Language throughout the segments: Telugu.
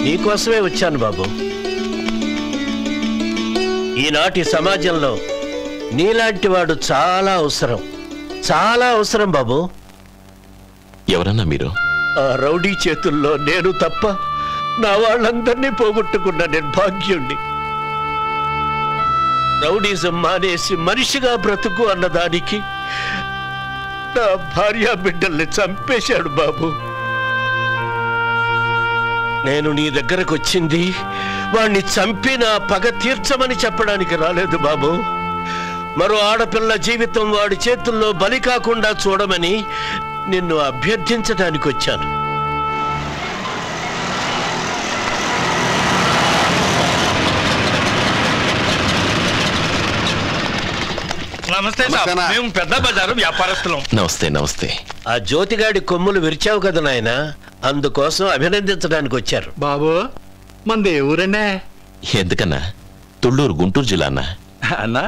నీకోసమే వచ్చాను బాబు. ఈనాటి సమాజంలో నీలాంటి వాడు చాలా అవసరం, చాలా అవసరం బాబు. ఎవరన్నా మీరు? ఆ రౌడీ చేతుల్లో నేను తప్ప నా వాళ్ళందరినీ పోగొట్టుకున్న నిర్భాగ్యుణ్ణి. రౌడీజం మానేసి మనిషిగా బ్రతుకు అన్నదానికి నా భార్య బిడ్డల్ని చంపేశాడు బాబు. నేను నీ దగ్గరకు వచ్చింది వాణ్ణి చంపి నా పగ తీర్చమని చెప్పడానికి రాలేదు బాబు. మరో ఆడపిల్ల జీవితం వాడి చేతుల్లో బలి కాకుండా చూడమని నిన్ను అభ్యర్థించడానికి వచ్చాను. నమస్తే సార్, మేము పెద్ద బజారు వ్యాపారస్తులం. నమస్తే నమస్తే. ఆ జ్యోతిగాడి కొమ్ములు విరిచావు కదా నాయన, అందుకోసం అభినందించడానికి వచ్చారు. బాబు మంది ఊరన్నా? ఎందుకన్నా? తుళ్ళూరు, గుంటూరు జిల్లా అన్నా. అన్నా,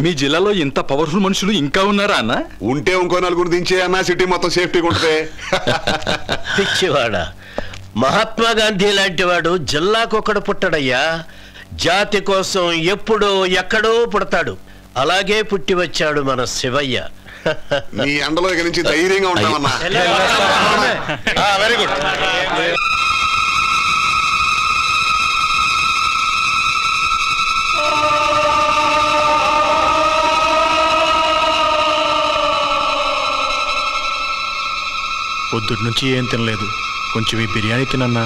మీ జిల్లాలో ఇంత పవర్ఫుల్ మనుషులు ఇంకా ఉన్నారా అన్నా? ఉంటే ఇంకో నలుగురు దించే అన్నా, సిటీ మొత్తం సేఫ్టీగా ఉంటుంది. పిచ్చివాడా, మహాత్మా గాంధీ లాంటి వాడు జిల్లాకొక్కడు పుట్టడయ్యా. జాతి కోసం ఎప్పుడో ఎక్కడో పుడతాడు. అలాగే పుట్టి వచ్చాడు మన శివయ్య. నీ ఎండలో ఇక నుంచి ధైర్యంగా ఉంటామన్నా. Very good. పొద్దుటి నుంచి ఏం తినలేదు, కొంచెం ఈ బిర్యానీ తినన్నా.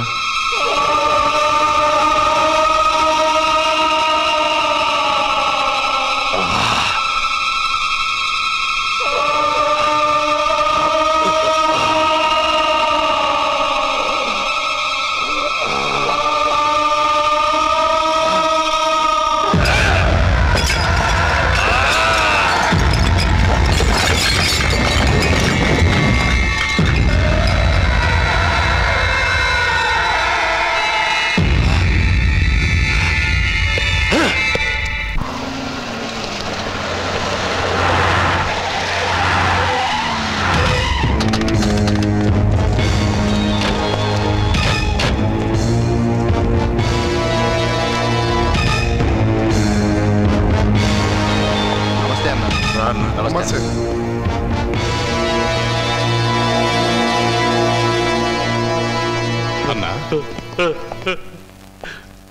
అన్నా,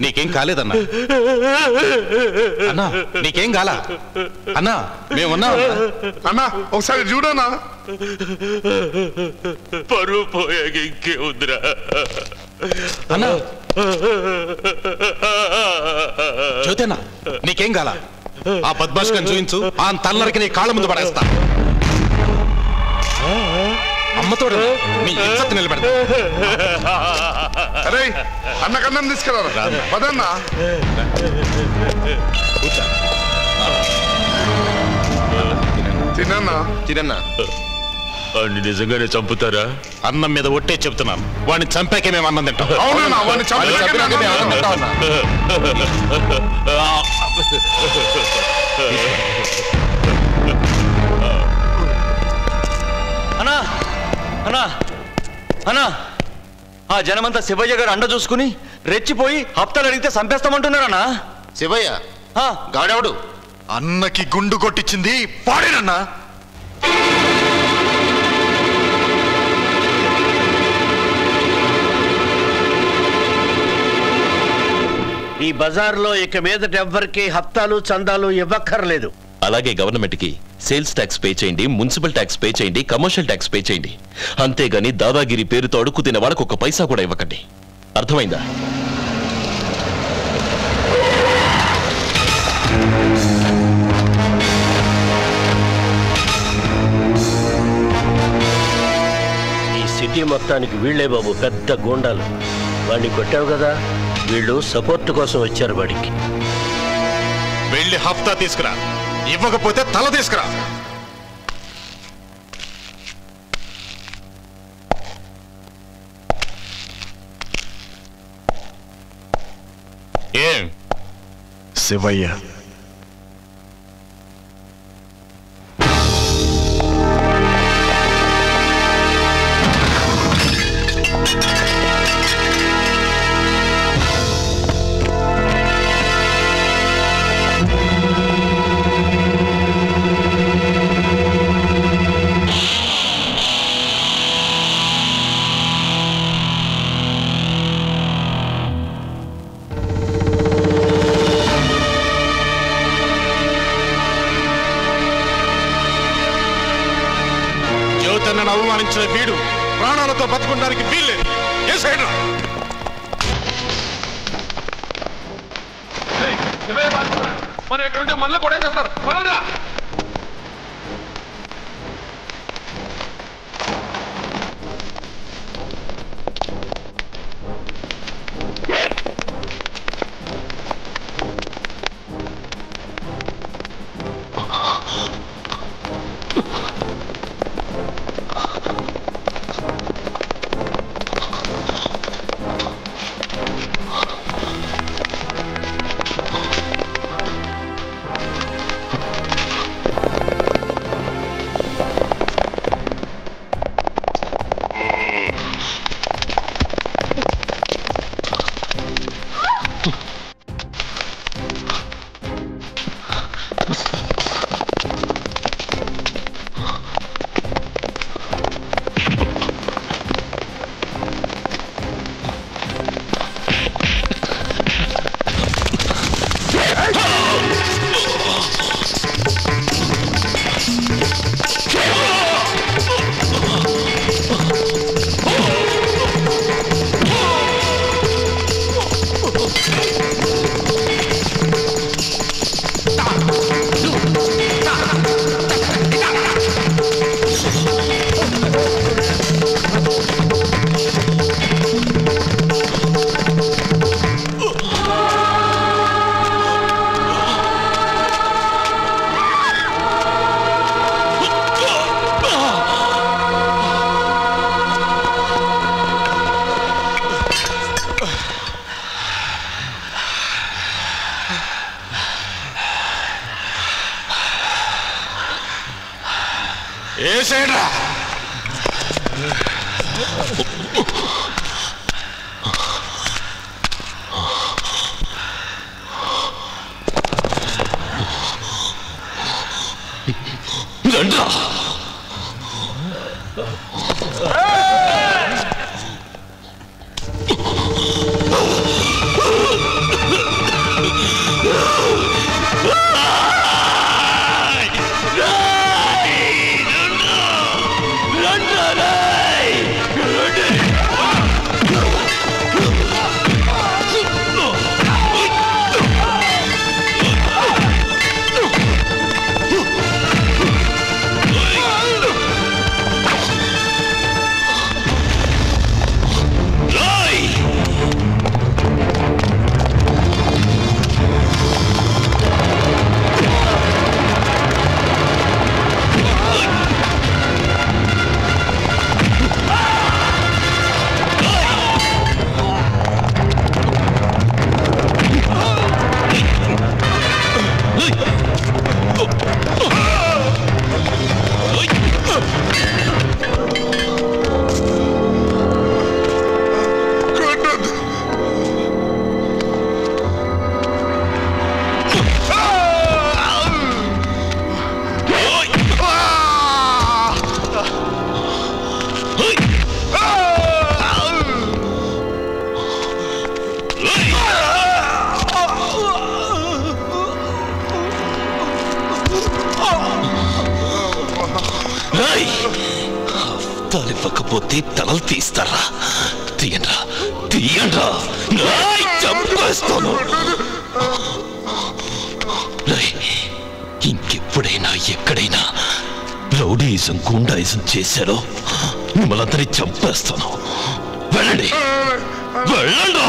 నీకేం కాలేదన్నా? అన్నా, నీకేం కాలా? అన్నా, మేమున్నా. అన్నా ఒకసారి చూడన్నా. పరువు పోయాక ఇంకే ఉందిరా అన్నా. జ్యోతేనా, నీకేం కాలా? ఆ బద్మాష్కని చూయించు, ఆ తల్లరికి నీ కాళ్ళ ముందు పడేస్తా. అమ్మతోడు నీ ఇజ్జత్ నిలబెడతా. అరే అన్న కన్నం తీసుకెళ్ళారా? పదన్నా. తినన్నా. తినన్నా. వాడిని నిజంగానే చంపుతారా? అన్నం మీద ఒట్టే చెప్తున్నాను, వాడిని చంపాకే మేము అన్నం తింటాం. అవునన్నా, వాడిని చంపాకే మేము అన్నం తింటాం. అన్నా అన్నా అన్నా, ఆ జనమంతా శివయ్య గారు అండ చూసుకుని రెచ్చిపోయి హప్తాలు అడిగితే చంపేస్తామంటున్నారన్నా. శివయ్య గాడెవడు? అన్నకి గుండు కొట్టించింది పాడేనన్నా. ఈ బజార్లో ఇక మీదట ఎవ్వరికి హప్తాలు చందాలు ఇవ్వక్కర్లేదు. అలాగే గవర్నమెంట్ కి సేల్స్ ట్యాక్స్ పే చేయండి, మున్సిపల్ ట్యాక్స్ పే చేయండి, కమర్షియల్ ట్యాక్స్ పే చేయండి. అంతేగాని దాదాగిరి పేరుతో అడుక్కు తినే వాళ్ళకు ఒక పైసా కూడా ఇవ్వకండి. అర్థమైందా? ఈ సిటీ మొత్తానికి వీళ్లే బాబు పెద్ద గూండాలు. వాడిని కొట్టావు కదా, వీళ్ళు సపోర్ట్ కోసం వచ్చారు వాడికి. వెళ్ళి హఫ్తా తీసుకురా, ఇవ్వకపోతే తల తీసుకురా. ఏం శివయ్య అవమానించిన వీడు ప్రాణాలతో బతుకుండానికి వీల్లేదు. ఏ సైడ్ రా? మరి ఎక్కడుంటే మళ్ళీ కూడా చేస్తారు. ఏ సైడ్ రా? రండ్రా. తలివ్వకపోతే తలలు తీస్తారా? తీయండ్రా, తీయండ్రా, చంపేస్తాను. ఇంకెప్పుడైనా ఎక్కడైనా రౌడీయిజం గుండాయిజం చేశారో మిమ్మల్ని చంపేస్తాను. వెళ్ళండి, వెళ్ళండి.